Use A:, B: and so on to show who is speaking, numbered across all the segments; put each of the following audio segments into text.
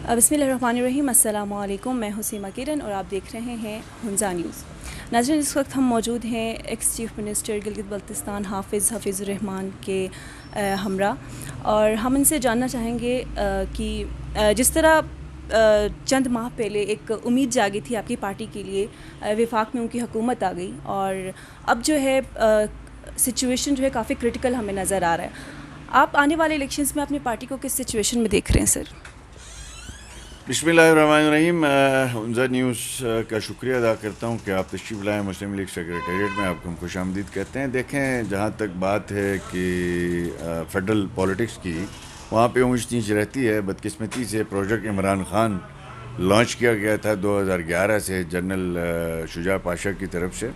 A: بسم اللہ الرحمن الرحیم، السلام علیکم۔ میں حسیمہ کرن اور آپ دیکھ رہے ہیں ہنزا نیوز۔ ناظرین، اس وقت ہم موجود ہیں x chief minister Gilgit Baltistan حافظ الرحمان کے ہمراہ، اور ہم ان سے جاننا چاہیں گے کہ جس طرح چند ماہ پہلے ایک امید جاگی تھی آپ کی پارٹی کے لیے، وفاق میں ان کی حکومت آ گئی، اور اب جو ہے سچویشن جو ہے کافی کرٹیکل ہمیں نظر آ رہا ہے۔ آپ آنے والے الیکشنز میں اپنی پارٹی کو کس سچویشن میں دیکھ رہے ہیں سر؟
B: بسم اللہ الرحمن الرحیم۔ ہنزا نیوز کا شکریہ ادا کرتا ہوں کہ آپ تشریف لائیں مسلم لیگ سیکریٹریٹ میں۔ آپ کو ہم خوش آمدید کہتے ہیں۔ دیکھیں، جہاں تک بات ہے کہ فیڈرل پالیٹکس کی، وہاں پہ اونچ نیچ رہتی ہے۔ بدقسمتی سے پروجیکٹ عمران خان لانچ کیا گیا تھا 2011 سے جنرل شجاع پاشا کی طرف سے،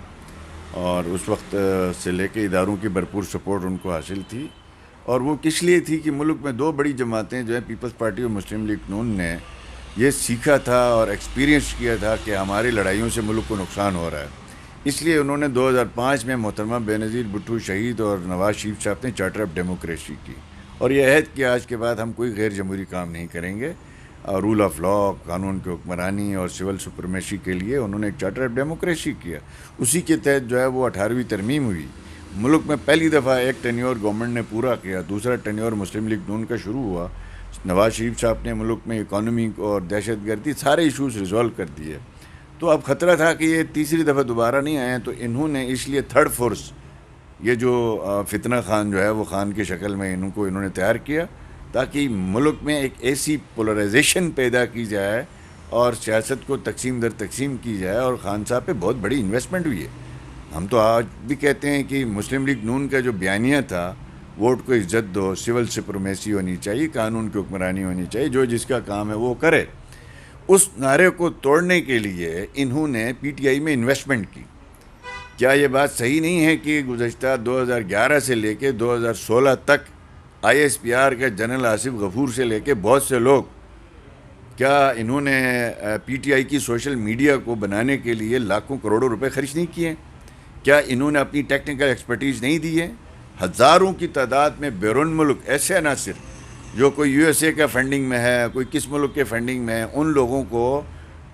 B: اور اس وقت سے لے کے اداروں کی بھرپور سپورٹ ان کو حاصل تھی، اور وہ کس لیے تھی کہ ملک میں دو بڑی جماعتیں جو ہیں پیپلز پارٹی اور مسلم لیگ نون نے یہ سیکھا تھا اور ایکسپیرینس کیا تھا کہ ہماری لڑائیوں سے ملک کو نقصان ہو رہا ہے۔ اس لیے انہوں نے 2005 میں محترمہ بینظیر بھٹو شہید اور نواز شریف صاحب نے چارٹر آف ڈیموکریسی کی، اور یہ عہد کہ آج کے بعد ہم کوئی غیر جمہوری کام نہیں کریں گے، اور رول آف لا، قانون کی حکمرانی اور سول سپرمیسی کے لیے انہوں نے ایک چارٹر آف ڈیموکریسی کیا۔ اسی کے تحت جو ہے وہ 18ویں ترمیم ہوئی۔ ملک میں پہلی دفعہ ایک ٹینیور گورنمنٹ نے پورا کیا، دوسرا ٹینیور مسلم لیگ نون کا شروع ہوا۔ نواز شریف صاحب نے ملک میں اکانومی اور دہشت گردی سارے ایشوز ریزالو کر دیے۔ تو اب خطرہ تھا کہ یہ تیسری دفعہ دوبارہ نہیں آئے، تو انہوں نے اس لیے تھرڈ فورس، یہ جو فتنہ خان جو ہے وہ خان کی شکل میں انہوں نے تیار کیا، تاکہ ملک میں ایک ایسی پولرائزیشن پیدا کی جائے اور سیاست کو تقسیم در تقسیم کی جائے، اور خان صاحب پہ بہت بڑی انویسٹمنٹ ہوئی ہے۔ ہم تو آج بھی کہتے ہیں کہ مسلم لیگ نون کا جو بیانیہ تھا، ووٹ کو عزت دو، سول سپرمیسی ہونی چاہیے، قانون کی حکمرانی ہونی چاہیے، جو جس کا کام ہے وہ کرے، اس نعرے کو توڑنے کے لیے انہوں نے پی ٹی آئی میں انویسٹمنٹ کی۔ کیا یہ بات صحیح نہیں ہے کہ گزشتہ 2011 سے لے کے 2016 تک آئی ایس پی آر کے جنرل آصف غفور سے لے کے بہت سے لوگ، کیا انہوں نے پی ٹی آئی کی سوشل میڈیا کو بنانے کے لیے لاکھوں کروڑوں روپے خرچ نہیں کیے؟ کیا انہوں نے اپنی ٹیکنیکل ایکسپرٹیز نہیں دی ہے؟ ہزاروں کی تعداد میں بیرون ملک ایسے عناصر جو کوئی یو ایس اے کا فنڈنگ میں ہے، کوئی کس ملک کے فنڈنگ میں ہے، ان لوگوں کو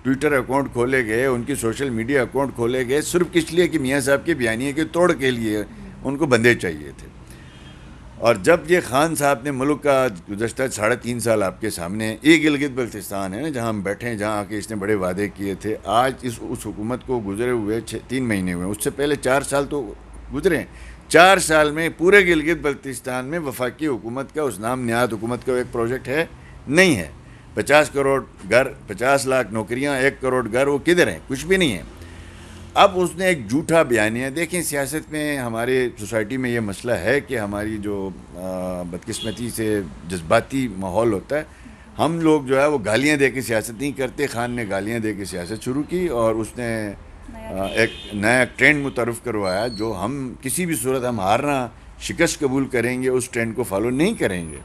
B: ٹویٹر اکاؤنٹ کھولے گئے، ان کی سوشل میڈیا اکاؤنٹ کھولے گئے، صرف اس لیے کہ میاں صاحب کے بیانیے کے توڑ کے لیے ان کو بندے چاہیے تھے۔ اور جب یہ خان صاحب نے ملک کا گزشتہ 3.5 سال آپ کے سامنے، یہ گلگت بلتستان ہے نا جہاں ہم بیٹھے ہیں، جہاں آ کے اس نے بڑے وعدے کیے تھے، آج اس حکومت کو گزرے ہوئے 3 مہینے ہوئے، اس سے پہلے 4 سال تو گزرے ہیں۔ 4 سال میں پورے گلگت بلتستان میں وفاقی حکومت کا، اس نام نہاد حکومت کا ایک پروجیکٹ ہے نہیں ہے۔ 50 کروڑ گھر، 50 لاکھ نوکریاں، 1 کروڑ گھر، وہ کدھر ہیں؟ کچھ بھی نہیں ہے۔ اب اس نے ایک جھوٹا بیانیہ، دیکھیں سیاست میں ہمارے سوسائٹی میں یہ مسئلہ ہے کہ ہماری جو بدقسمتی سے جذباتی ماحول ہوتا ہے، ہم لوگ جو ہے وہ گالیاں دے کے سیاست نہیں کرتے۔ خان نے گالیاں دے کے سیاست شروع کی، اور اس نے ایک نیا ٹرینڈ متعارف کروایا، جو ہم کسی بھی صورت ہم ہارنا، شکست قبول کریں گے، اس ٹرینڈ کو فالو نہیں کریں گے،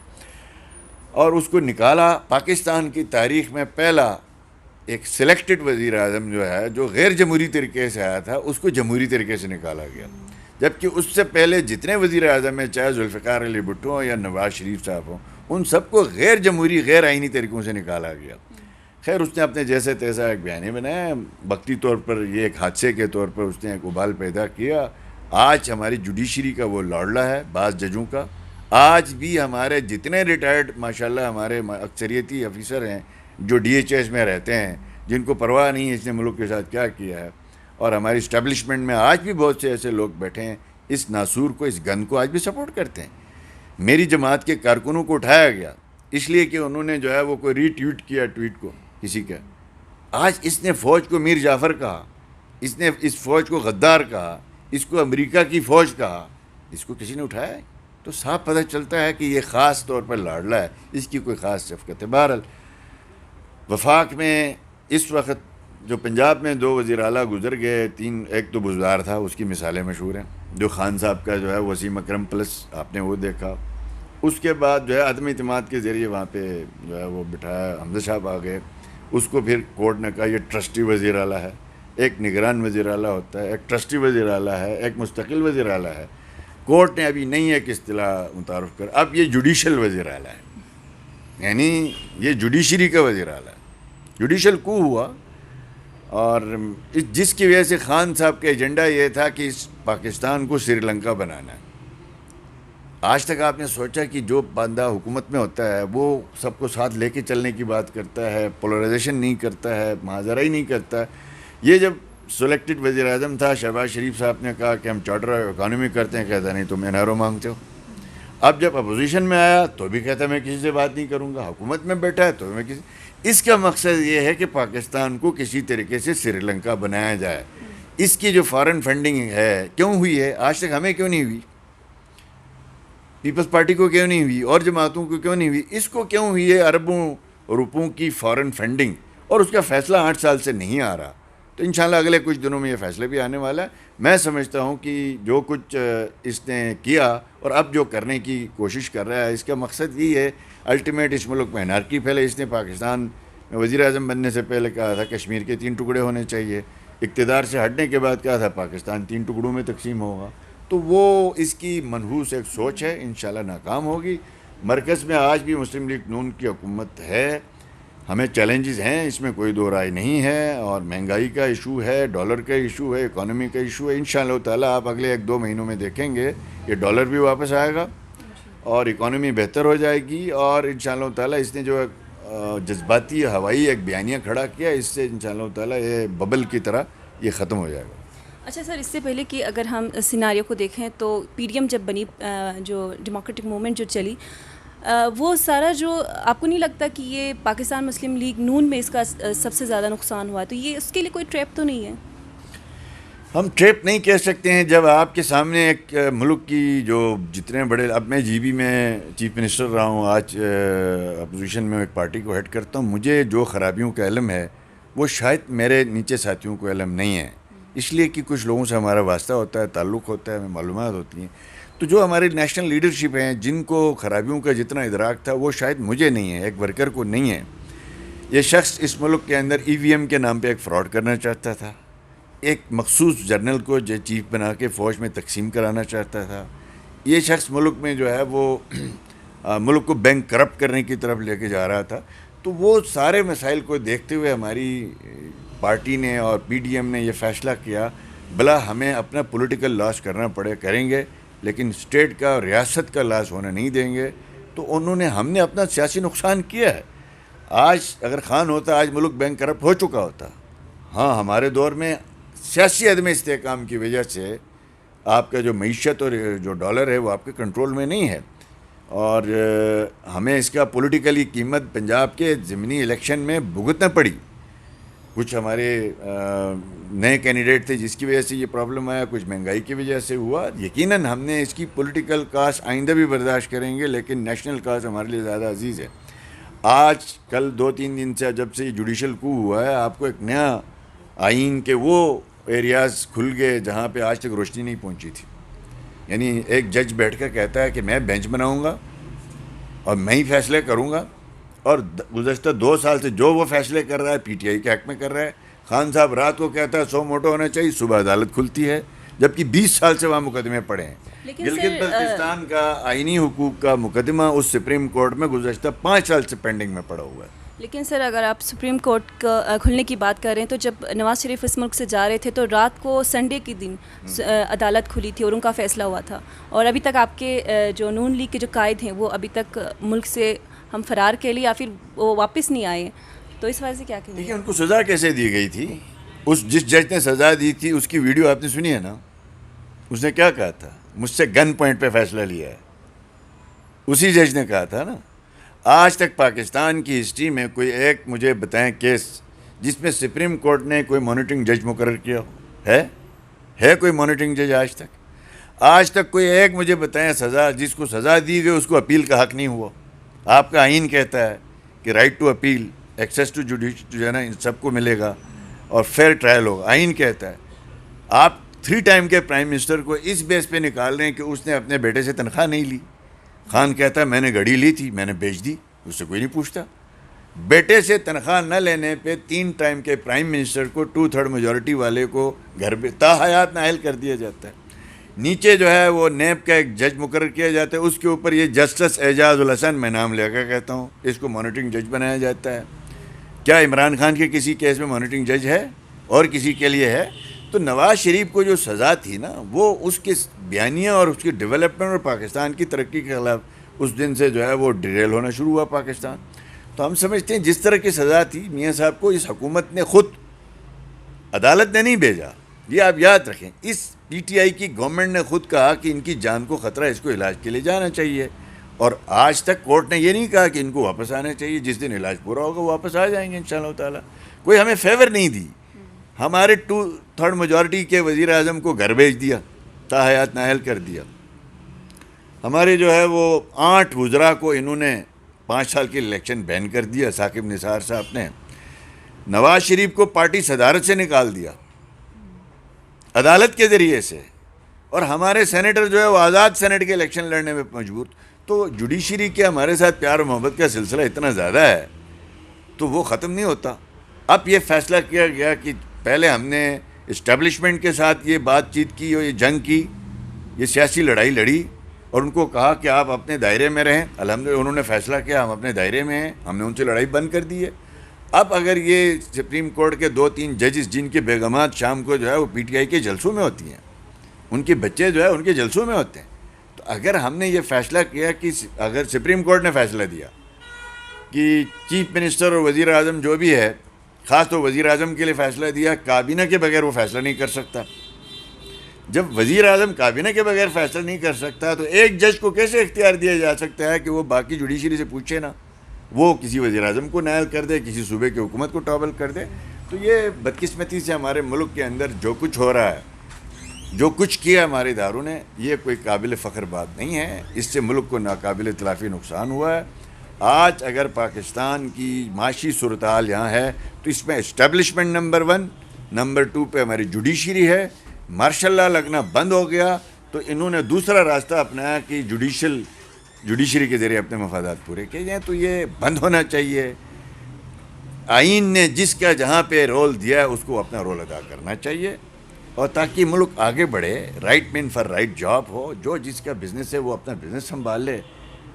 B: اور اس کو نکالا۔ پاکستان کی تاریخ میں پہلا ایک سلیکٹڈ وزیر اعظم جو ہے، جو غیر جمہوری طریقے سے آیا تھا، اس کو جمہوری طریقے سے نکالا گیا، جبکہ اس سے پہلے جتنے وزیر اعظم ہیں، چاہے ذوالفقار علی بھٹو ہوں یا نواز شریف صاحب ہوں، ان سب کو غیر جمہوری، غیر آئینی طریقوں سے نکالا گیا۔ خیر، اس نے اپنے جیسے تیسا ایک بیانیہ بنایا، وقتی طور پر یہ ایک حادثے کے طور پر اس نے ایک ابال پیدا کیا۔ آج ہماری جوڈیشری کا وہ لاڈلا ہے، بعض ججوں کا۔ آج بھی ہمارے جتنے ریٹائرڈ ماشاءاللہ ہمارے اکثریتی افیسر ہیں جو ڈی ایچ ایس میں رہتے ہیں، جن کو پرواہ نہیں ہے اس نے ملک کے ساتھ کیا کیا ہے، اور ہماری اسٹیبلشمنٹ میں آج بھی بہت سے ایسے لوگ بیٹھے ہیں، اس ناسور کو، اس گند کو آج بھی سپورٹ کرتے ہیں۔ میری جماعت کے کارکنوں کو اٹھایا گیا اس لیے کہ انہوں نے جو ہے وہ کوئی ری ٹویٹ کیا ٹویٹ کو کسی کا۔ آج اس نے فوج کو میر جعفر کہا، اس نے اس فوج کو غدار کہا، اس کو امریکہ کی فوج کہا، اس کو کسی نے اٹھایا ہے؟ تو صاف پتہ چلتا ہے کہ یہ خاص طور پر لاڈلا ہے، اس کی کوئی خاص شفقت ہے۔ بہرحال وفاق میں اس وقت جو پنجاب میں 2 وزیر اعلیٰ گزر گئے، 3، ایک تو بزدار تھا، اس کی مثالیں مشہور ہیں، جو خان صاحب کا جو ہے وسیم اکرم پلس آپ نے وہ دیکھا۔ اس کے بعد جو ہے عدم اعتماد کے ذریعے وہاں پہ جو ہے وہ بٹھایا، حمزہ صاحب آ گئے، اس کو پھر کورٹ نے کہا یہ ٹرسٹی وزیر اعلیٰ ہے۔ ایک نگران وزیر اعلیٰ ہوتا ہے، ایک ٹرسٹی وزیر اعلیٰ ہے، ایک مستقل وزیر اعلیٰ ہے۔ کورٹ نے ابھی نہیں ایک اصطلاح متعارف کر، اب یہ جوڈیشل وزیر اعلیٰ ہے، یعنی یہ جوڈیشری کا وزیر اعلیٰ ہے. جوڈیشل کو ہوا, اور جس کی وجہ سے خان صاحب کا ایجنڈا یہ تھا کہ اس پاکستان کو سری لنکا بنانا ہے. آج تک آپ نے سوچا کہ جو بندہ حکومت میں ہوتا ہے وہ سب کو ساتھ لے کے چلنے کی بات کرتا ہے, پولرائزیشن نہیں کرتا ہے, معاذرہ ہی نہیں کرتا ہے. یہ جب سلیکٹڈ وزیر اعظم تھا, شہباز شریف صاحب نے کہا کہ ہم چارٹر اکانومی کرتے ہیں, کہتا نہیں تم NRO مانگتے ہو. اب جب اپوزیشن میں آیا تو بھی کہتا میں کسی سے بات نہیں کروں گا, حکومت میں بیٹھا ہے تو میں کسی. اس کا مقصد یہ ہے کہ پاکستان کو کسی طریقے سے سری لنکا بنایا جائے. اس کی جو فارن فنڈنگ ہے کیوں ہوئی ہے آج تک ہمیں کیوں نہیں ہوئی, پیپلز پارٹی کو کیوں نہیں ہوئی, اور جماعتوں کو کیوں نہیں ہوئی, اس کو کیوں ہوئی ہے اربوں روپوں کی فارن فنڈنگ, اور اس کا فیصلہ 8 سال سے نہیں آ رہا. تو انشاءاللہ اگلے کچھ دنوں میں یہ فیصلے بھی آنے والا ہے. میں سمجھتا ہوں کہ جو کچھ اس نے کیا اور اب جو کرنے کی کوشش کر رہا ہے, اس کا مقصد یہ ہے الٹیمیٹ اس ملک میں انارکی پھیلے. اس نے پاکستان میں وزیر اعظم بننے سے پہلے کہا تھا کشمیر کے 3 ٹکڑے ہونے چاہیے, اقتدار سے ہٹنے کے بعد کہا تھا پاکستان 3 ٹکڑوں میں تقسیم ہوگا. تو وہ اس کی منحوس ایک سوچ ہے, انشاءاللہ ناکام ہوگی. مرکز میں آج بھی مسلم لیگ نون کی حکومت ہے. ہمیں چیلنجز ہیں, اس میں کوئی دو رائے نہیں ہے, اور مہنگائی کا ایشو ہے, ڈالر کا ایشو ہے, اکانومی کا ایشو ہے. انشاءاللہ تعالیٰ آپ اگلے 1-2 مہینوں میں دیکھیں گے یہ ڈالر بھی واپس آئے گا اور اکانومی بہتر ہو جائے گی. اور انشاءاللہ تعالیٰ اس نے جو جذباتی ہوائی ایک بیانیہ کھڑا کیا, اس سے انشاءاللہ تعالیٰ یہ ببل کی طرح یہ ختم ہو جائے گا.
A: اچھا سر, اس سے پہلے کہ اگر ہم سیناریو کو دیکھیں تو PDM جب بنی, جو ڈیموکریٹک موومنٹ جو چلی, وہ سارا جو آپ کو نہیں لگتا کہ یہ پاکستان مسلم لیگ نون میں اس کا سب سے زیادہ نقصان ہوا, تو یہ اس کے لیے کوئی ٹریپ تو نہیں ہے؟
B: ہم ٹریپ نہیں کہہ سکتے ہیں. جب آپ کے سامنے ایک ملک کی جو جتنے بڑے, اب میں GB میں چیف منسٹر رہا ہوں, آج اپوزیشن میں ایک پارٹی کو ہیڈ کرتا ہوں, مجھے جو خرابیوں کا علم ہے وہ شاید میرے نیچے ساتھیوں کو علم نہیں ہے, اس لیے کہ کچھ لوگوں سے ہمارا واسطہ ہوتا ہے, تعلق ہوتا ہے, ہمیں معلومات ہوتی ہیں. تو جو ہماری نیشنل لیڈرشپ ہیں جن کو خرابیوں کا جتنا ادراک تھا وہ شاید مجھے نہیں ہے, ایک ورکر کو نہیں ہے. یہ شخص اس ملک کے اندر EVM کے نام پہ ایک فراڈ کرنا چاہتا تھا, ایک مخصوص جرنل کو جو چیف بنا کے فوج میں تقسیم کرانا چاہتا تھا. یہ شخص ملک میں جو ہے وہ ملک کو بینک کرپٹ کرنے کی طرف لے کے جا رہا تھا. تو وہ سارے مسائل کو دیکھتے ہوئے ہماری پارٹی نے اور PDM نے یہ فیصلہ کیا بلا ہمیں اپنا پولیٹیکل لاس کرنا پڑے کریں گے, لیکن اسٹیٹ کا اور ریاست کا لاس ہونے نہیں دیں گے. تو ہم نے اپنا سیاسی نقصان کیا ہے. آج اگر خان ہوتا آج ملک بینک کرپٹ ہو چکا ہوتا. ہاں, ہمارے دور میں سیاسی عدم استحکام کی وجہ سے آپ کا جو معیشت اور جو ڈالر ہے وہ آپ کے کنٹرول میں نہیں ہے, اور ہمیں اس کا پولیٹیکلی قیمت پنجاب کے ضمنی الیکشن میں بھگتنا پڑی. کچھ ہمارے نئے کینڈیڈیٹ تھے جس کی وجہ سے یہ پرابلم آیا, کچھ مہنگائی کی وجہ سے ہوا. یقیناً ہم نے اس کی پولیٹیکل کاسٹ آئندہ بھی برداشت کریں گے, لیکن نیشنل کاسٹ ہمارے لیے زیادہ عزیز ہے. آج کل 2-3 دن سے جب سے یہ جوڈیشل کو ہوا ہے, آپ کو ایک نیا آئین کے وہ ایریاز کھل گئے جہاں پہ آج تک روشنی نہیں پہنچی تھی. یعنی ایک جج بیٹھ کر کہتا ہے کہ میں بینچ بناؤں گا اور میں ہی فیصلے کروں گا, اور گزشتہ 2 سال سے جو وہ فیصلے کر رہا ہے PTI کے حق میں کر رہا ہے. خان صاحب رات کو کہتا ہے 100 موٹو ہونا چاہیے, صبح عدالت کھلتی ہے, جبکہ 20 سال سے وہاں مقدمے پڑے ہیں. گلگت بلتستان کا آئینی حقوق کا مقدمہ اس سپریم کورٹ میں گزشتہ 5 سال سے پینڈنگ میں پڑا ہوا ہے.
A: لیکن سر اگر آپ سپریم کورٹ کا کھلنے کی بات کر رہے ہیں تو جب نواز شریف اس ملک سے جا رہے تھے تو رات کو سنڈے کے دن عدالت کھلی تھی اور ان کا فیصلہ ہوا تھا, اور ابھی تک آپ کے جو نون لیگ کے جو قائد ہیں وہ ابھی تک ملک سے ہم فرار کے لیے یا پھر وہ واپس نہیں آئے. تو اس وجہ سے کیا کہیں گے؟
B: دیکھیں ان کو سزا کیسے دی گئی تھی. جس جج نے سزا دی تھی اس کی ویڈیو آپ نے سنی ہے نا, اس نے کیا کہا تھا, مجھ سے گن پوائنٹ پہ فیصلہ لیا ہے. اسی جج نے کہا تھا نا. آج تک پاکستان کی ہسٹری میں کوئی ایک مجھے بتائیں کیس جس میں سپریم کورٹ نے کوئی مانیٹرنگ جج مقرر کیا ہو, ہے کوئی مانیٹرنگ جج آج تک؟ آج تک کوئی ایک مجھے بتائیں سزا جس کو سزا دی گئی اس کو اپیل کا حق نہیں ہوا. آپ کا آئین کہتا ہے کہ right to appeal, access to جو ہے نا ان سب کو ملے گا اور فیئر ٹرائل ہوگا. آئین کہتا ہے. آپ 3 ٹائم کے پرائم منسٹر کو اس بیس پہ نکال رہے ہیں کہ اس نے اپنے بیٹے سے تنخواہ نہیں لی. خان کہتا ہے میں نے گھڑی لی تھی, میں نے بیچ دی, اس سے کوئی نہیں پوچھتا. بیٹے سے تنخواہ نہ لینے پہ 3 ٹائم کے پرائم منسٹر کو 2/3 میجورٹی والے کو گھر پہ تاحیات نااہل کر دیا جاتا ہے. نیچے جو ہے وہ نیب کا ایک جج مقرر کیا جاتا ہے, اس کے اوپر یہ جسٹس اعجاز الحسن, میں نام لے کر کہتا ہوں, اس کو مانیٹرنگ جج بنایا جاتا ہے. کیا عمران خان کے کسی کیس میں مانیٹرنگ جج ہے اور کسی کے لیے ہے؟ تو نواز شریف کو جو سزا تھی نا, وہ اس کے بیانیہ اور اس کی ڈیولپمنٹ اور پاکستان کی ترقی کے خلاف اس دن سے جو ہے وہ ڈیریل ہونا شروع ہوا پاکستان. تو ہم سمجھتے ہیں جس طرح کی سزا تھی میاں صاحب کو اس حکومت نے خود, عدالت نے نہیں بھیجا, یہ آپ یاد رکھیں. اس پی ٹی آئی کی گورنمنٹ نے خود کہا کہ ان کی جان کو خطرہ ہے, اس کو علاج کے لیے جانا چاہیے, اور آج تک کورٹ نے یہ نہیں کہا کہ ان کو واپس آنا چاہیے. جس دن علاج پورا ہوگا واپس آ جائیں گے انشاءاللہ تعالیٰ. کوئی ہمیں فیور نہیں دی. ہمارے 2/3 میجورٹی کے وزیر اعظم کو گھر بھیج دیا, تاحیات نااہل کر دیا. ہمارے جو ہے وہ 8 وزراء کو انہوں نے 5 سال کے الیکشن بین کر دیا. ثاقب نثار صاحب نے نواز شریف کو پارٹی صدارت سے نکال دیا عدالت کے ذریعے سے, اور ہمارے سینیٹر جو ہے وہ آزاد سینٹ کے الیکشن لڑنے میں مجبور. تو جوڈیشری کے ہمارے ساتھ پیار و محبت کا سلسلہ اتنا زیادہ ہے تو وہ ختم نہیں ہوتا. اب یہ فیصلہ کیا گیا کہ پہلے ہم نے اسٹیبلشمنٹ کے ساتھ یہ بات چیت کی اور یہ جنگ کی, یہ سیاسی لڑائی لڑی, اور ان کو کہا کہ آپ اپنے دائرے میں رہیں. الحمدللہ انہوں نے فیصلہ کیا ہم اپنے دائرے میں ہیں, ہم نے ان سے لڑائی بند کر دی ہے. اب اگر یہ سپریم کورٹ کے 2-3 ججز جن کے بیگمات شام کو جو ہے وہ پی ٹی آئی کے جلسوں میں ہوتی ہیں, ان کے بچے جو ہے ان کے جلسوں میں ہوتے ہیں, تو اگر ہم نے یہ فیصلہ کیا کہ اگر سپریم کورٹ نے فیصلہ دیا کہ چیف منسٹر اور وزیر اعظم جو بھی ہے, خاص طور وزیر اعظم کے لیے فیصلہ دیا, کابینہ کے بغیر وہ فیصلہ نہیں کر سکتا. جب وزیر اعظم کابینہ کے بغیر فیصلہ نہیں کر سکتا تو ایک جج کو کیسے اختیار دیا جا سکتا ہے کہ وہ باقی جوڈیشری سے پوچھے نا, وہ کسی وزیر اعظم کو نائل کر دے, کسی صوبے کی حکومت کو ٹاپل کر دے. تو یہ بدقسمتی سے ہمارے ملک کے اندر جو کچھ ہو رہا ہے, جو کچھ کیا ہمارے اداروں نے, یہ کوئی قابل فخر بات نہیں ہے. اس سے ملک کو ناقابل تلافی نقصان ہوا ہے. آج اگر پاکستان کی معاشی صورتحال یہاں ہے تو اس میں اسٹیبلشمنٹ نمبر 1, نمبر 2 پہ ہماری جوڈیشری ہے. مارشاء اللہ لگنا بند ہو گیا تو انہوں نے دوسرا راستہ اپنایا کہ جوڈیشری کے ذریعے اپنے مفادات پورے کیے جائیں. تو یہ بند ہونا چاہیے. آئین نے جس کا جہاں پہ رول دیا ہے اس کو اپنا رول ادا کرنا چاہیے, اور تاکہ ملک آگے بڑھے. Right man for right job ہو, جو جس کا بزنس ہے وہ اپنا بزنس سنبھال لے,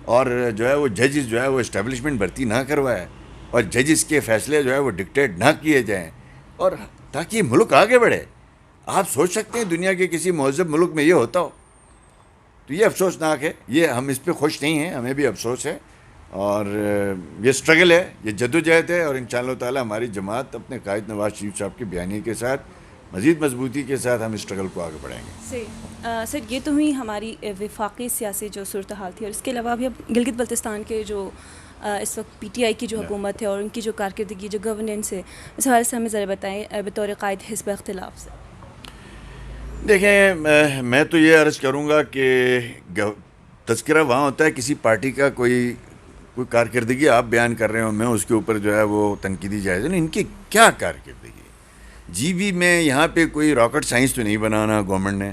B: اور جو ہے وہ ججز جو ہے وہ اسٹیبلشمنٹ بھرتی نہ کروائے, اور ججز کے فیصلے جو ہے وہ ڈکٹیٹ نہ کیے جائیں, اور تاکہ ملک آگے بڑھے. آپ سوچ سکتے ہیں دنیا کے کسی مہذب ملک میں یہ ہوتا ہو؟ تو یہ افسوسناک ہے. یہ ہم اس پہ خوش نہیں ہیں, ہمیں بھی افسوس ہے, اور یہ اسٹرگل ہے, یہ جدوجہد ہے, اور انشاءاللہ تعالی ہماری جماعت اپنے قائد نواز شریف صاحب کے بیانیے کے ساتھ مزید مضبوطی کے ساتھ ہم اسٹرگل کو آگے بڑھائیں گے.
A: سر یہ تو ہوئی ہماری وفاقی سیاسی جو صورتحال تھی, اور اس کے علاوہ بھی اب گلگت بلتستان کے جو اس وقت پی ٹی آئی کی جو حکومت ہے اور ان کی جو کارکردگی, جو گورننس ہے, اس حوالے سے ہمیں ذرا بتائیں بطور قائد حزب اختلاف سے.
B: دیکھیں, میں تو یہ عرض کروں گا کہ تذکرہ وہاں ہوتا ہے کسی پارٹی کا, کوئی کارکردگی آپ بیان کر رہے ہو, میں اس کے اوپر جو ہے وہ تنقیدی جائزہ نہیں. ان کی کیا کارکردگی؟ جی بھی میں یہاں پہ کوئی راکٹ سائنس تو نہیں بنانا گورنمنٹ نے,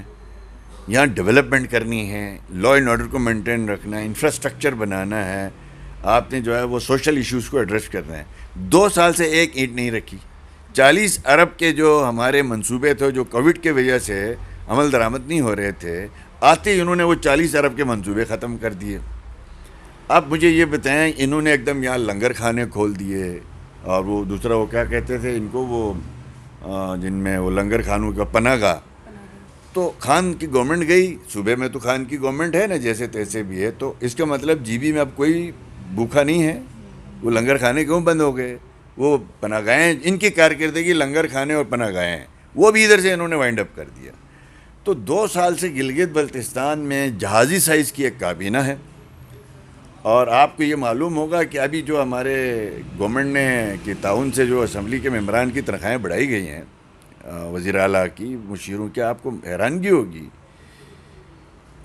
B: یہاں ڈیولپمنٹ کرنی ہے, لا اینڈ آرڈر کو مینٹین رکھنا ہے, انفراسٹرکچر بنانا ہے, آپ نے جو ہے وہ سوشل ایشوز کو ایڈریس کرنا ہے. 2 سال سے ایک اینٹ نہیں رکھی. 40 ارب کے جو ہمارے منصوبے تھے, جو کووڈ کی وجہ سے عمل درآمد نہیں ہو رہے تھے, آتے ہی انہوں نے وہ 40 ارب کے منصوبے ختم کر دیے. اب مجھے یہ بتائیں, انہوں نے ایک دم یہاں لنگر خانے کھول دیے, اور وہ دوسرا وہ کیا کہتے تھے ان کو, وہ جن میں وہ لنگر خانوں کا پناہ گاہ, تو خان کی گورنمنٹ گئی, صوبے میں تو خان کی گورنمنٹ ہے نا, جیسے تیسے بھی ہے. تو اس کا مطلب جی بی میں اب کوئی بھوکا نہیں ہے. وہ لنگر خانے کیوں بند ہو گئے؟ وہ پناہ گاہیں, ان کی کارکردگی لنگر خانے اور پناہ گاہیں, وہ بھی ادھر سے انہوں نے وائنڈ اپ کر دیا. تو 2 سال سے گلگت بلتستان میں جہازی سائز کی ایک کابینہ ہے, اور آپ کو یہ معلوم ہوگا کہ ابھی جو ہمارے گورنمنٹ نے کے تعاون سے جو اسمبلی کے ممبران کی تنخواہیں بڑھائی گئی ہیں, وزیر اعلیٰ کی, مشیروں کی, آپ کو حیرانگی ہوگی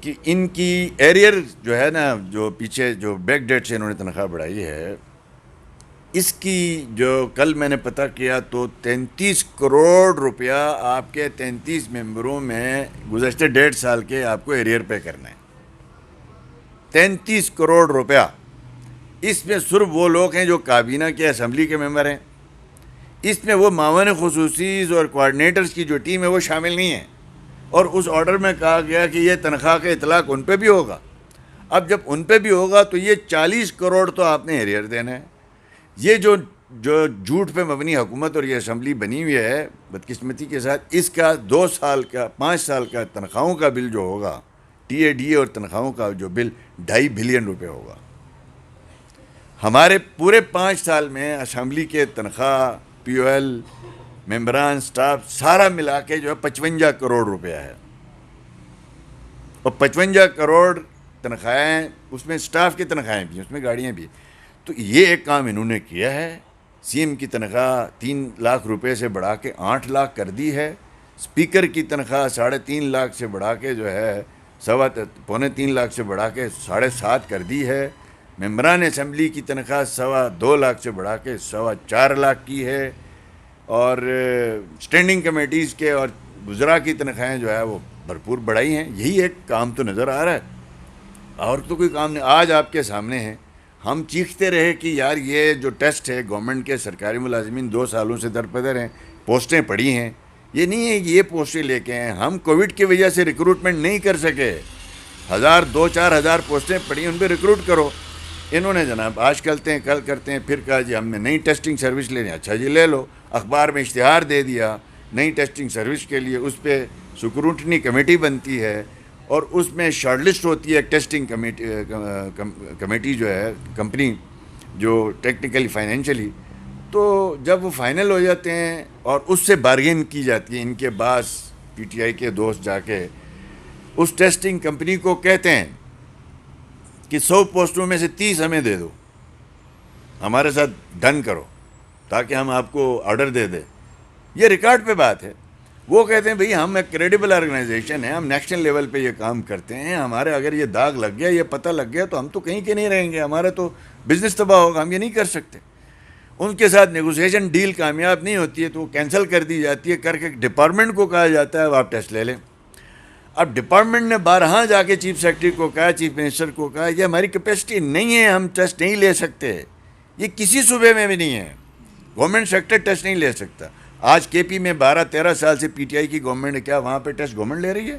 B: کہ ان کی ایریئر جو ہے نا, جو پیچھے جو بیک ڈیٹ سے انہوں نے تنخواہ بڑھائی ہے, اس کی جو کل میں نے پتہ کیا تو 33 کروڑ روپیہ آپ کے 33 ممبروں میں گزشتہ 1.5 سال کے آپ کو ایریئر پے کرنا ہے. 33 کروڑ روپیہ. اس میں صرف وہ لوگ ہیں جو کابینہ کے اسمبلی کے ممبر ہیں, اس میں وہ معاون خصوصی اور کوآرڈینیٹرز کی جو ٹیم ہے وہ شامل نہیں ہے. اور اس آرڈر میں کہا گیا کہ یہ تنخواہ کا اطلاق ان پہ بھی ہوگا. اب جب ان پہ بھی ہوگا تو یہ 40 کروڑ تو آپ نے ایریر دینا ہے. یہ جو جھوٹ پہ مبنی حکومت اور یہ اسمبلی بنی ہوئی ہے بدقسمتی کے ساتھ, اس کا 2 سال کا 5 سال کا تنخواہوں کا بل جو ہوگا, ٹی اے ڈی اے اور تنخواہوں کا جو بل 2.5 بلین روپے ہوگا. ہمارے پورے 5 سال میں اسمبلی کے تنخواہ, پی او ایل, ممبران, سٹاف سارا ملا کے جو ہے 55 کروڑ روپیہ ہے. اور 55 کروڑ تنخواہیں, اس میں سٹاف کی تنخواہیں بھی ہیں, اس میں گاڑیاں بھی. تو یہ ایک کام انہوں نے کیا ہے. سی ایم کی تنخواہ 3 لاکھ روپے سے بڑھا کے 8 لاکھ کر دی ہے. اسپیکر کی تنخواہ 3.5 لاکھ سے بڑھا کے جو ہے 3.25 لاکھ سے بڑھا کے 7.5 کر دی ہے. ممبران اسمبلی کی تنخواہ 2.25 لاکھ سے بڑھا کے 4.25 لاکھ کی ہے. اور اسٹینڈنگ کمیٹیز کے اور وزراء کی تنخواہیں جو ہے وہ بھرپور بڑھائی ہیں. یہی ایک کام تو نظر آ رہا ہے, اور تو کوئی کام نہیں. آج آپ کے سامنے ہے, ہم چیختے رہے کہ یار یہ جو ٹیسٹ ہے گورنمنٹ کے سرکاری ملازمین 2 سالوں سے درپدر ہیں, پوسٹیں پڑی ہیں. یہ نہیں ہے کہ یہ پوسٹیں لے کے ہیں, ہم کووڈ کی وجہ سے ریکروٹمنٹ نہیں کر سکے. 2-4 ہزار پوسٹیں پڑی, ان پہ ریکروٹ کرو. انہوں نے جناب آج کرتے ہیں کل کرتے ہیں, پھر کہا جی ہم نے نئی ٹیسٹنگ سروس لینی. اچھا جی لے لو. اخبار میں اشتہار دے دیا نئی ٹیسٹنگ سروس کے لیے. اس پہ سکروٹنی کمیٹی بنتی ہے اور اس میں شارٹ لسٹ ہوتی ہے. ٹیسٹنگ کمیٹی جو ہے کمپنی جو ٹیکنیکلی فائنینشلی, تو جب وہ فائنل ہو جاتے ہیں اور اس سے بارگین کی جاتی ہے. ان کے بعض پی ٹی آئی کے دوست جا کے اس ٹیسٹنگ کمپنی کو کہتے ہیں کہ 100 پوسٹوں میں سے 30 ہمیں دے دو, ہمارے ساتھ ڈن کرو تاکہ ہم آپ کو آرڈر دے دیں. یہ ریکارڈ پہ بات ہے. وہ کہتے ہیں بھئی ہم ایک کریڈیبل آرگنائزیشن ہے, ہم نیشنل لیول پہ یہ کام کرتے ہیں, ہمارے اگر یہ داغ لگ گیا, یہ پتہ لگ گیا تو ہم تو کہیں کے نہیں رہیں گے, ہمارا تو بزنس تباہ ہوگا, ہم یہ نہیں کر سکتے. ان کے ساتھ نیگوسیشن ڈیل کامیاب نہیں ہوتی ہے تو وہ کینسل کر دی جاتی ہے. کر کے ڈپارٹمنٹ کو کہا جاتا ہے آپ ٹیسٹ لے لیں. اب ڈپارٹمنٹ نے 12 جا کے چیف سیکرٹری کو کہا, چیف منسٹر کو کہا, یہ ہماری کیپیسٹی نہیں ہے, ہم ٹیسٹ نہیں لے سکتے. یہ کسی صوبے میں بھی نہیں ہے, گورنمنٹ سیکٹر ٹیسٹ نہیں لے سکتا. آج کے پی میں 12-13 سال سے پی ٹی آئی کی گورنمنٹ ہے, کیا وہاں پہ ٹیسٹ گورنمنٹ لے رہی ہے؟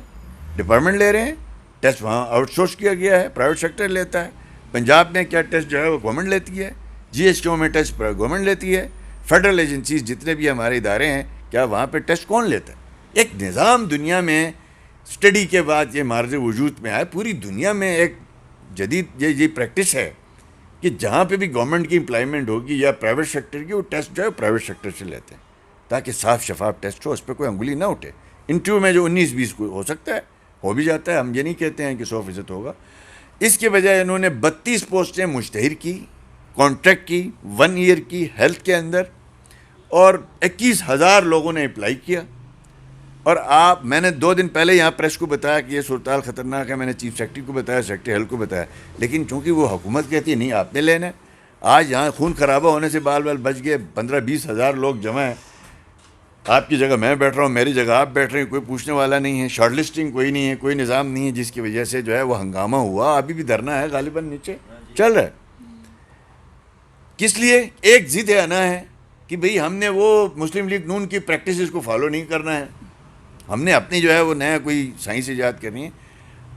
B: ڈپارٹمنٹ لے رہے ہیں. ٹیسٹ وہاں آؤٹ سورس کیا گیا ہے, پرائیویٹ سیکٹر لیتا ہے. پنجاب میں کیا ٹیسٹ جو ہے وہ گورنمنٹ لیتی ہے. جی ایس ٹی او میں ٹیسٹ گورنمنٹ لیتی ہے. فیڈرل ایجنسیز جتنے بھی ہمارے ادارے ہیں, کیا وہاں پہ ٹیسٹ کون لیتا ہے؟ ایک نظام دنیا میں اسٹڈی کے بعد یہ مارز وجود میں آئے. پوری دنیا میں ایک جدید یہ پریکٹس ہے کہ جہاں پہ بھی گورنمنٹ کی امپلائمنٹ ہوگی یا پرائیویٹ سیکٹر کی, وہ ٹیسٹ جو ہے پرائیویٹ سیکٹر سے لیتے ہیں تاکہ صاف شفاف ٹیسٹ ہو, اس پہ کوئی انگلی نہ اٹھے. انٹرویو میں جو 19-20 کو ہو سکتا ہے, ہو بھی جاتا ہے, ہم یہ نہیں کہتے ہیں کہ 100% ہوگا. اس کے بجائے انہوں نے 32 پوسٹیں مشتہر کی, کانٹریکٹ کی, 1 ایئر کی ہیلتھ کے اندر, اور 21,000 لوگوں نے اپلائی کیا. اور میں نے 2 دن پہلے یہاں پریس کو بتایا کہ یہ صورتحال خطرناک ہے, میں نے چیف سیکرٹری کو بتایا, سیکرٹری ہیلتھ کو بتایا, لیکن چونکہ وہ حکومت کہتی ہے نہیں آپ نے لینا ہے. آج یہاں خون خرابہ ہونے سے بال بچ گئے, 15-20 ہزار لوگ جمع ہیں. آپ کی جگہ میں بیٹھ رہا ہوں, میری جگہ آپ بیٹھ رہے ہیں, کوئی پوچھنے والا نہیں ہے, شارٹ لسٹنگ کوئی نہیں ہے, کوئی نظام نہیں ہے, جس کی وجہ سے جو ہے وہ ہنگامہ ہوا. ابھی بھی دھرنا ہے غالباً نیچے چل رہا ہے. کس لیے؟ ایک ضد ہے انا ہے کہ بھئی ہم نے وہ مسلم لیگ نون کی پریکٹسز کو فالو نہیں کرنا ہے, ہم نے اپنی جو ہے وہ نیا کوئی سائنس ایجاد کرنی ہے.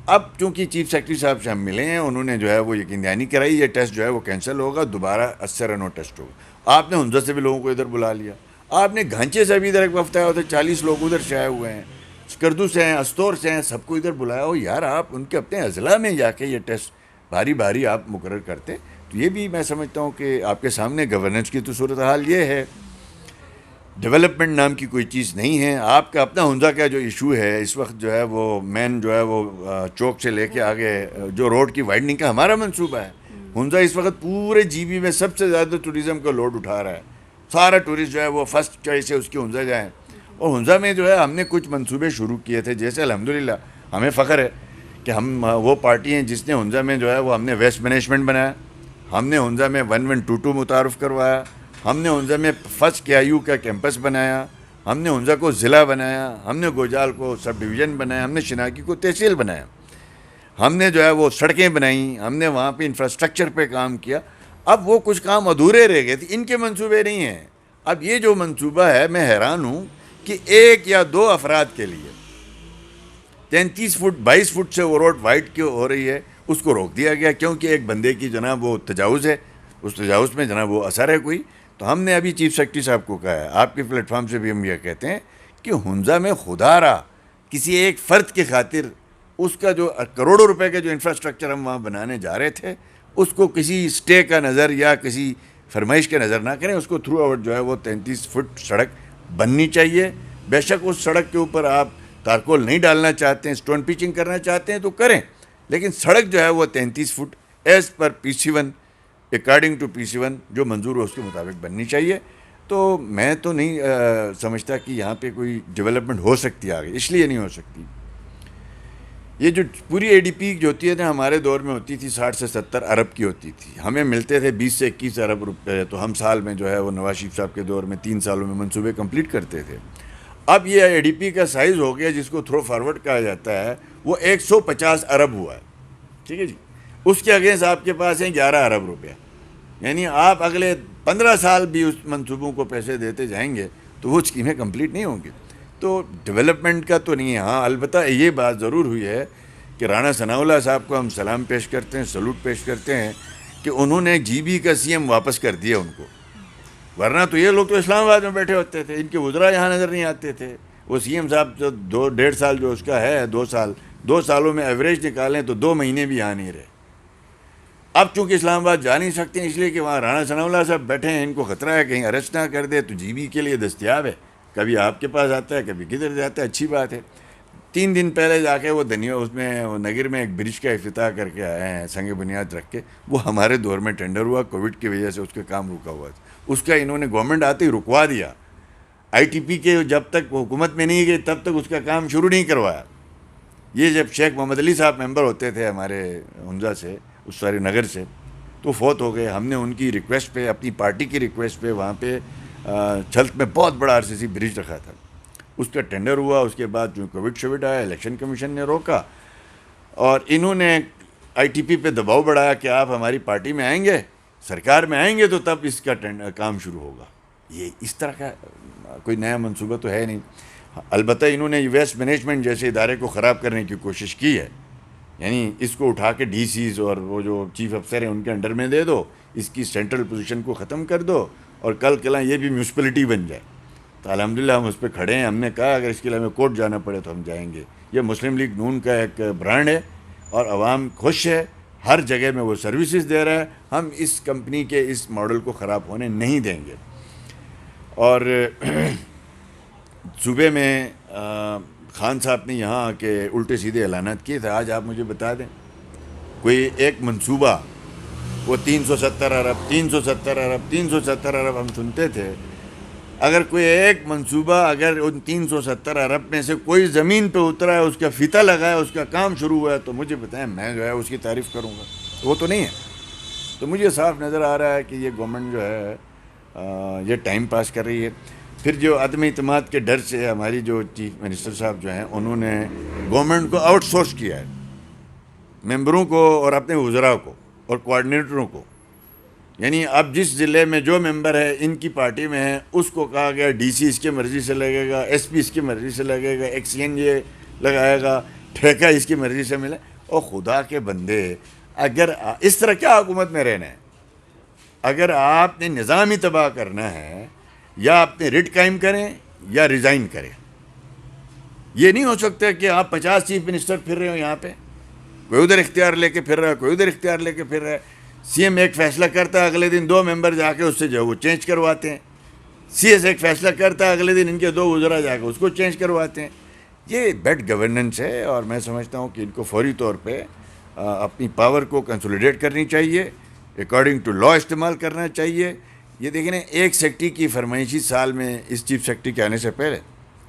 B: اب چونکہ چیف سیکرٹری صاحب سے ہم ملے ہیں, انہوں نے جو ہے وہ یقین دہانی کرائی, یہ ٹیسٹ جو ہے وہ کینسل ہوگا, دوبارہ 80 رنوں ٹیسٹ ہوگا. آپ نے ہنزہ سے بھی لوگوں کو ادھر بلا لیا, آپ نے گھانچے سے بھی ادھر ایک وفد آیا ہوتا ہے, 40 لوگ ادھر سے آئے ہوئے ہیں, اسکردو سے ہیں, استور سے ہیں, سب کو ادھر بلایا ہو. یار آپ ان کے اپنے اضلاع میں جا کے یہ ٹیسٹ باری باری آپ مقرر کرتے. تو یہ بھی میں سمجھتا ہوں کہ آپ کے سامنے گورننس کی تو صورتحال یہ ہے, ڈیولپمنٹ نام کی کوئی چیز نہیں ہے. آپ کا اپنا ہنزہ کا جو ایشو ہے اس وقت جو ہے وہ مین جو ہے وہ چوک سے لے کے آگے جو روڈ کی وائڈنگ کا ہمارا منصوبہ ہے. ہنزہ اس وقت پورے جی بی میں سب سے زیادہ ٹوریزم کا لوڈ اٹھا رہا ہے. سارا ٹورسٹ جو ہے وہ فرسٹ چوائس ہے اس کی ہنزہ جائیں. اور ہنزہ میں جو ہے ہم نے کچھ منصوبے شروع کیے تھے, جیسے الحمدللہ ہمیں فخر ہے کہ ہم وہ پارٹی ہیں جس نے ہنزہ میں جو ہے وہ ہم نے ویسٹ مینجمنٹ بنایا, ہم نے ہنزہ میں 1122 متعارف کروایا, ہم نے ہنزہ میں فرسٹ کے آئی یو کا کیمپس بنایا, ہم نے ہنزہ کو ضلع بنایا, ہم نے گوجال کو سب ڈویژن بنایا, ہم نے شناکی کو تحصیل بنایا, ہم نے جو ہے وہ سڑکیں بنائیں, ہم نے وہاں پہ انفراسٹرکچر پہ کام کیا. اب وہ کچھ کام ادھورے رہ گئے تھے, ان کے منصوبے نہیں ہیں. اب یہ جو منصوبہ ہے, میں حیران ہوں کہ 1 یا 2 افراد کے لیے 33 فٹ 22 فٹ سے وہ روڈ وائٹ کی ہو رہی ہے، اس کو روک دیا گیا کیونکہ ایک بندے کی جناب وہ تجاوز ہے، اس تجاوز میں جناب وہ اثر ہے کوئی. تو ہم نے ابھی چیف سیکرٹری صاحب کو کہا ہے، آپ کے پلیٹ فارم سے بھی ہم یہ کہتے ہیں کہ ہنزا میں خدا را کسی ایک فرد کی خاطر اس کا جو کروڑوں روپے کا جو انفراسٹرکچر ہم وہاں بنانے جا رہے تھے اس کو کسی اسٹے کا نظر یا کسی فرمائش کے نظر نہ کریں. اس کو تھرو آؤٹ جو ہے وہ 33 فٹ سڑک بننی چاہیے. بے شک اس سڑک کے اوپر آپ تارکول نہیں ڈالنا چاہتے ہیں، اسٹون پیچنگ کرنا چاہتے ہیں تو کریں، لیکن سڑک جو ہے وہ 33 feet as per PC1 according to PC1 جو منظور ہو اس کے مطابق بننی چاہیے. تو میں تو نہیں سمجھتا کہ یہاں پہ کوئی ڈیولپمنٹ ہو سکتی ہے آگے، اس لیے نہیں ہو سکتی. یہ جو پوری ADP جو ہوتی ہے نا ہمارے دور میں ہوتی تھی 60 سے 70 ارب کی ہوتی تھی، ہمیں ملتے تھے 20 سے 21 ارب روپے. تو ہم سال میں جو ہے وہ نواز شریف صاحب کے دور میں 3 سالوں میں منصوبے کمپلیٹ کرتے تھے. اب یہ ADP کا سائز ہو گیا جس کو تھرو فارورڈ کہا جاتا ہے، وہ 150 ارب ہوا ہے. ٹھیک ہے جی، اس کے اگینسٹ آپ کے پاس ہیں 11 ارب روپیہ. یعنی آپ اگلے 15 سال بھی اس منصوبوں کو پیسے دیتے جائیں گے تو وہ اسکیمیں کمپلیٹ نہیں ہوں گی. تو ڈیولپمنٹ کا تو نہیں ہے. ہاں البتہ یہ بات ضرور ہوئی ہے کہ رانا ثناء اللہ صاحب کو ہم سلام پیش کرتے ہیں، سلوٹ پیش کرتے ہیں کہ انہوں نے GB کا CM واپس کر دیا ان کو. ورنہ تو یہ لوگ تو اسلام آباد میں بیٹھے ہوتے تھے، ان کے وزراء یہاں نظر نہیں آتے تھے. وہ CM صاحب جو 2.5 سال جو اس کا ہے 2 سالوں میں ایوریج نکالیں تو 2 مہینے بھی یہاں نہیں رہے. اب چونکہ اسلام آباد جا نہیں سکتے ہیں اس لیے کہ وہاں رانا ثناء اللہ صاحب بیٹھے ہیں، ان کو خطرہ ہے کہیں اریسٹ نہ کر دے، تو GB کے لیے دستیاب ہے، کبھی آپ کے پاس آتا ہے کبھی کدھر جاتا ہے. اچھی بات ہے. 3 دن پہلے جا کے وہ اس میں نگر میں ایک برج کا افتتاح کر کے آئے ہیں سنگ بنیاد رکھ کے. وہ ہمارے دور میں ٹینڈر ہوا، کووڈ کی وجہ سے اس کا کام رکا ہوا تھا. اس کا انہوں نے گورنمنٹ آتے ہی رکوا دیا. ITP کے جب تک حکومت میں نہیں گئی تب تک اس کا کام شروع نہیں کروایا. یہ جب شیخ محمد علی صاحب ممبر ہوتے تھے ہمارے ہنزا سے، اس سارے نگر سے، تو فوت ہو گئے. ہم نے ان کی ریکویسٹ پہ، اپنی پارٹی کی ریکویسٹ پہ وہاں پہ چھلت میں بہت بڑا RCC برج رکھا تھا. اس کا ٹینڈر ہوا، اس کے بعد جو کووڈ آیا، الیکشن کمیشن نے روکا اور انہوں نے ITP پہ دباؤ بڑھایا کہ آپ ہماری پارٹی میں آئیں گے، سرکار میں آئیں گے تو تب اس کا کام شروع ہوگا. یہ اس طرح کا کوئی نیا منصوبہ تو ہے نہیں. البتہ انہوں نے ویسٹ مینجمنٹ جیسے ادارے کو خراب کرنے کی کوشش کی ہے. یعنی اس کو اٹھا کے DCs اور وہ جو چیف افسر ہیں ان کے انڈر میں دے دو، اس کی سینٹرل پوزیشن کو ختم کر دو اور کل کلاں یہ بھی میونسپلٹی بن جائے. تو الحمدللہ ہم اس پہ کھڑے ہیں. ہم نے کہا اگر اس کے لیے ہمیں کورٹ جانا پڑے تو ہم جائیں گے. یہ مسلم لیگ نون کا ایک برانڈ ہے اور عوام خوش ہے، ہر جگہ میں وہ سروسز دے رہا ہے. ہم اس کمپنی کے اس ماڈل کو خراب ہونے نہیں دیں گے. اور صوبے میں خان صاحب نے یہاں آ کے الٹے سیدھے اعلانات کیے تھے. آج آپ مجھے بتا دیں کوئی ایک منصوبہ، وہ 370 ارب 370 ارب 370 ارب ہم سنتے تھے. اگر کوئی ایک منصوبہ اگر ان 370 ارب میں سے کوئی زمین پہ اترا ہے، اس کا فیتہ لگا ہے، اس کا کام شروع ہوا ہے تو مجھے بتائیں، میں جو ہے اس کی تعریف کروں گا. وہ تو نہیں ہے. تو مجھے صاف نظر آ رہا ہے کہ یہ گورنمنٹ جو ہے یہ ٹائم پاس کر رہی ہے. پھر جو عدم اعتماد کے ڈر سے ہماری جو چیف منسٹر صاحب جو ہیں انہوں نے گورنمنٹ کو آؤٹ سورس کیا ہے، ممبروں کو اور اپنے وزراء کو اور کوآرڈینیٹروں کو. یعنی اب جس ضلع میں جو ممبر ہے ان کی پارٹی میں ہے اس کو کہا گیا DC اس کی مرضی سے لگے گا، SP اس کی مرضی سے لگے گا، XCN یہ لگائے گا، ٹھیکہ اس کی مرضی سے ملے. اور خدا کے بندے، اگر اس طرح کیا حکومت میں رہنا ہے؟ اگر آپ نے نظام ہی تباہ کرنا ہے، یا اپنے رٹ قائم کریں یا ریزائن کریں. یہ نہیں ہو سکتا کہ آپ 50 چیف منسٹر پھر رہے ہو یہاں پہ، کوئی ادھر اختیار لے کے پھر رہا ہے، کوئی ادھر اختیار لے کے پھر رہا ہے. CM ایک فیصلہ کرتا ہے، اگلے دن 2 ممبر جا کے اس سے جو وہ چینج کرواتے ہیں. CS ایک فیصلہ کرتا ہے، اگلے دن ان کے 2 وزراء جا کے اس کو چینج کرواتے ہیں. یہ بیڈ گورننس ہے اور میں سمجھتا ہوں کہ ان کو فوری طور پہ اپنی پاور کو کنسولیڈیٹ کرنی چاہیے، اکارڈنگ ٹو لا استعمال کرنا چاہیے. یہ دیکھیں نا، ایک سیکٹری کی فرمائشی سال میں اس چیف سیکٹری کے آنے سے پہلے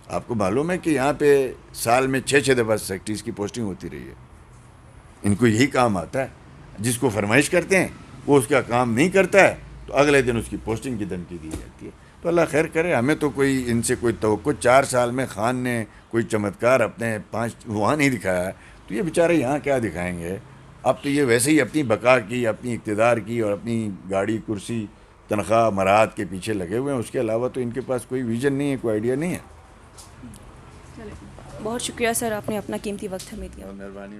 B: آپ کو معلوم ہے کہ یہاں پہ سال میں 6 دفعہ سیکٹریز کی پوسٹنگ ہوتی رہی ہے. ان کو یہی کام آتا ہے، جس کو فرمائش کرتے ہیں وہ اس کا کام نہیں کرتا ہے تو اگلے دن اس کی پوسٹنگ کی دھمکی دی جاتی ہے. تو اللہ خیر کرے. ہمیں تو کوئی ان سے کوئی توقع 4 سال میں خان نے کوئی چمتکار اپنے 5 وہاں نہیں دکھایا ہے تو یہ بیچارے یہاں کیا دکھائیں گے؟ اب تو یہ ویسے ہی اپنی بقا کی، اپنی اقتدار کی اور اپنی گاڑی کرسی تنخواہ مراحت کے پیچھے لگے ہوئے ہیں. اس کے علاوہ تو ان کے پاس کوئی ویژن نہیں ہے، کوئی آئیڈیا نہیں ہے.
A: بہت شکریہ سر، آپ نے اپنا قیمتی وقت ہمیں دیا.
B: مہربانی.